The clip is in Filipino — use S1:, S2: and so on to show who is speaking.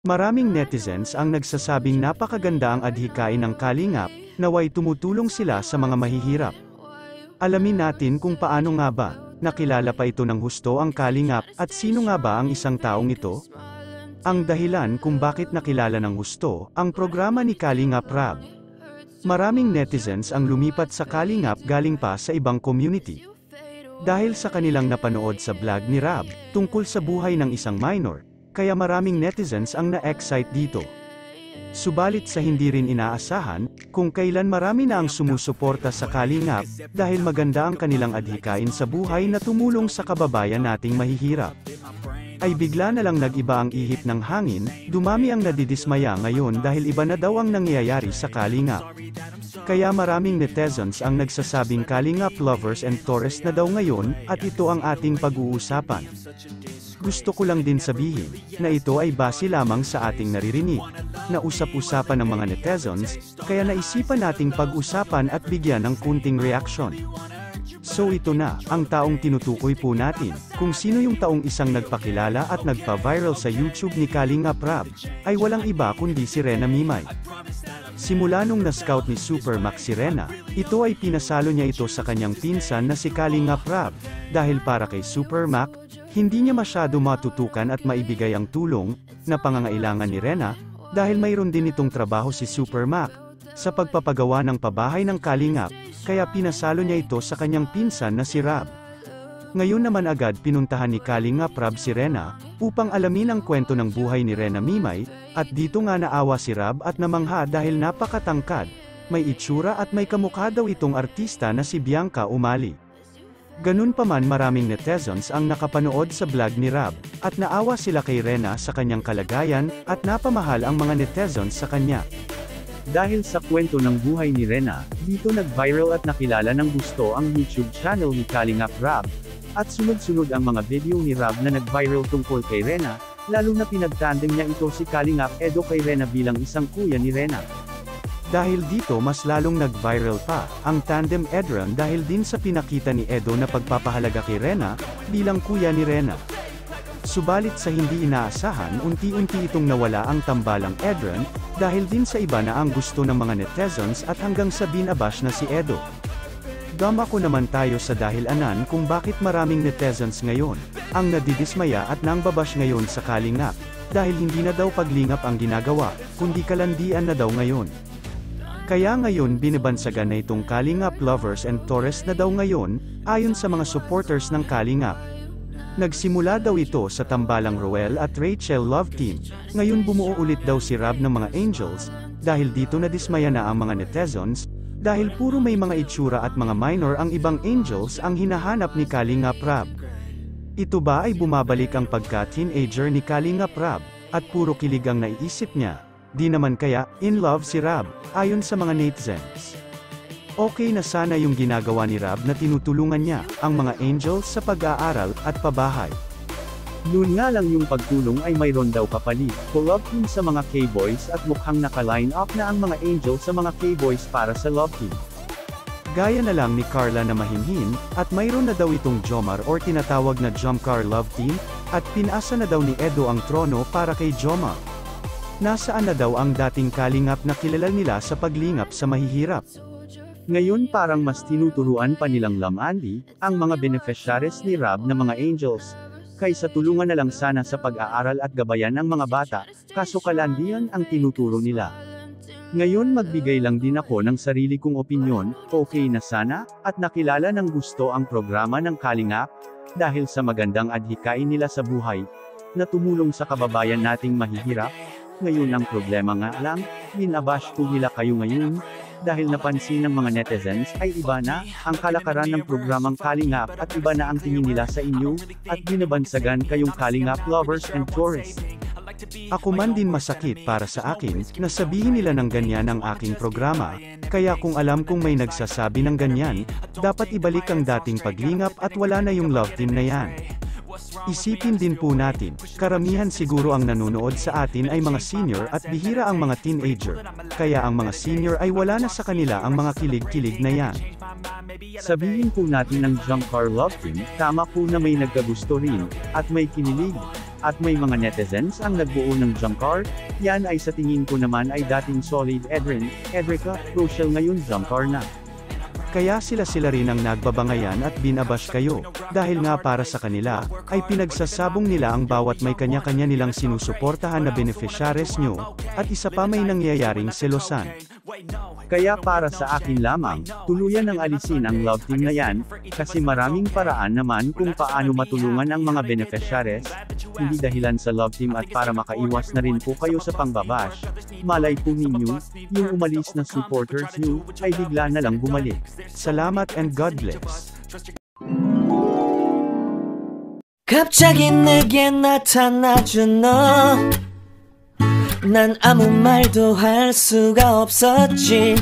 S1: Maraming netizens ang nagsasabing napakaganda ang adhikain ng Kalingap, naway tumutulong sila sa mga mahihirap. Alamin natin kung paano nga ba, nakilala pa ito ng husto ang Kalingap, at sino nga ba ang isang taong ito? Ang dahilan kung bakit nakilala ng husto, ang programa ni Kalingap Rab. Maraming netizens ang lumipat sa Kalingap galing pa sa ibang community. Dahil sa kanilang napanood sa vlog ni Rab, tungkol sa buhay ng isang minor, kaya maraming netizens ang na-excite dito. Subalit sa hindi rin inaasahan, kung kailan marami na ang sumusuporta sa Kalingap, dahil maganda ang kanilang adhikain sa buhay na tumulong sa kababayan nating mahihirap. Ay bigla na lang nag-iba ang ihip ng hangin, dumami ang nadidismaya ngayon dahil iba na daw ang nangyayari sa Kalingap. Kaya maraming netizens ang nagsasabing Kalingap lovers and tourists na daw ngayon, at ito ang ating pag-uusapan. Gusto ko lang din sabihin, na ito ay base lamang sa ating naririnig, na usap-usapan ng mga netizens, kaya naisipan nating pag-usapan at bigyan ng kunting reaksyon. So ito na, ang taong tinutukoy po natin, kung sino yung taong isang nagpakilala at nagpa-viral sa YouTube ni Kalingap Rab, ay walang iba kundi si Rena Mimay. Simula nung na-scout ni Super Mac si Rena, ito ay pinasalo niya ito sa kanyang pinsan na si Kalingap Rab, dahil para kay Super Mac, hindi niya masyado matutukan at maibigay ang tulong na pangangailangan ni Rena, dahil mayroon din itong trabaho si Super Mac sa pagpapagawa ng pabahay ng Kalingap, kaya pinasalo niya ito sa kanyang pinsan na si Rab. Ngayon naman agad pinuntahan ni Kalingap Rab si Rena, upang alamin ang kwento ng buhay ni Rena Mimay, at dito nga naawa si Rab at namangha dahil napakatangkad, may itsura at may kamukha daw itong artista na si Bianca Umali. Ganun pa man maraming netizens ang nakapanood sa vlog ni Rab, at naawa sila kay Rena sa kanyang kalagayan, at napamahal ang mga netizens sa kanya. Dahil sa kwento ng buhay ni Rena, dito nag-viral at nakilala ng gusto ang YouTube channel ni Kalingap Rab, at sunod-sunod ang mga video ni Rab na nag-viral tungkol kay Rena, lalo na pinagtandem niya ito si Kalingap Edo kay Rena bilang isang kuya ni Rena. Dahil dito mas lalong nag-viral pa, ang tandem Edron dahil din sa pinakita ni Edo na pagpapahalaga kay Rena, bilang kuya ni Rena. Subalit sa hindi inaasahan unti-unti itong nawala ang tambalang Edron, dahil din sa iba na ang gusto ng mga netizens at hanggang sa binabash na si Edo. Gama ko naman tayo sa dahilanan kung bakit maraming netizens ngayon, ang nadidismaya at nangbabash ngayon sa Kalingap, dahil hindi na daw paglingap ang ginagawa, kundi kalandian na daw ngayon. Kaya ngayon binibansagan na itong Kalingap lovers and tourists na daw ngayon, ayon sa mga supporters ng Kalingap. Nagsimula daw ito sa tambalang Roel at Rachel love team, ngayon bumuo ulit daw si Rab ng mga angels, dahil dito nadismaya na ang mga netizens, dahil puro may mga itsura at mga minor ang ibang angels ang hinahanap ni Kalingap Rab. Ito ba ay bumabalik ang pagka-teenager ni Kalingap Rab, at puro kilig ang naiisip niya? Di naman kaya, in love si Rab, ayon sa mga netizens. Okay na sana yung ginagawa ni Rab na tinutulungan niya, ang mga angels sa pag-aaral, at pabahay. Noon nga lang yung pagtulong ay mayroon daw kapalit, love team sa mga K-boys at mukhang naka-line up na ang mga angels sa mga K-boys para sa love team. Gaya na lang ni Carla na mahimhin, at mayroon na daw itong Jomar or tinatawag na Jomcar love team, at pinasa na daw ni Edo ang trono para kay Jomar. Nasaan na daw ang dating Kalingap na kilala nila sa paglingap sa mahihirap? Ngayon parang mas tinuturuan pa nilang lamandi, ang mga beneficiaries ni Rab na mga angels, kaysa tulungan na lang sana sa pag-aaral at gabayan ang mga bata, kaso kalandian ang tinuturo nila. Ngayon magbigay lang din ako ng sarili kong opinyon, okay na sana, at nakilala ng gusto ang programa ng Kalingap, dahil sa magandang adhikain nila sa buhay, na tumulong sa kababayan nating mahihirap. Ngayon ang problema nga lang, binabash po nila kayo ngayon, dahil napansin ng mga netizens ay iba na ang kalakaran ng programang Kalingap at iba na ang tingin nila sa inyo, at binabansagan kayong Kalingap lovers and tourists. Ako man din masakit para sa akin, na sabihin nila ng ganyan ang aking programa, kaya kung alam kong may nagsasabi ng ganyan, dapat ibalik ang dating paglingap at wala na yung love team na yan. Isipin din po natin, karamihan siguro ang nanonood sa atin ay mga senior at bihira ang mga teenager, kaya ang mga senior ay wala na sa kanila ang mga kilig-kilig na yan. Sabihin po natin ng Jomcar love team, tama po na may nagkagusto rin, at may kinilig.
S2: At may mga netizens ang nagbuo ng Jungkook, yan ay sa tingin ko naman ay dating solid Edrin, Edrica, crucial ngayon Jungkook na.
S1: Kaya sila rin ang nagbabangayan at binabash kayo, dahil nga para sa kanila, ay pinagsasabong nila ang bawat may kanya-kanya nilang sinusuportahan na beneficiaries nyo, at isa pa may nangyayaring selosan.
S2: Kaya para sa akin lamang, tuluyan ang alisin ang love team na yan, kasi maraming paraan naman kung paano matulungan ang mga beneficiaries, hindi dahilan sa love team at para makaiwas na rin po kayo sa pangbabash. Malay po ninyo, yung umalis na supporters nyo, ay bigla na lang bumalik.
S1: Salamat and God bless.
S3: 갑자기 내게 나타나준 너 난 아무 말도 할 수가 없었지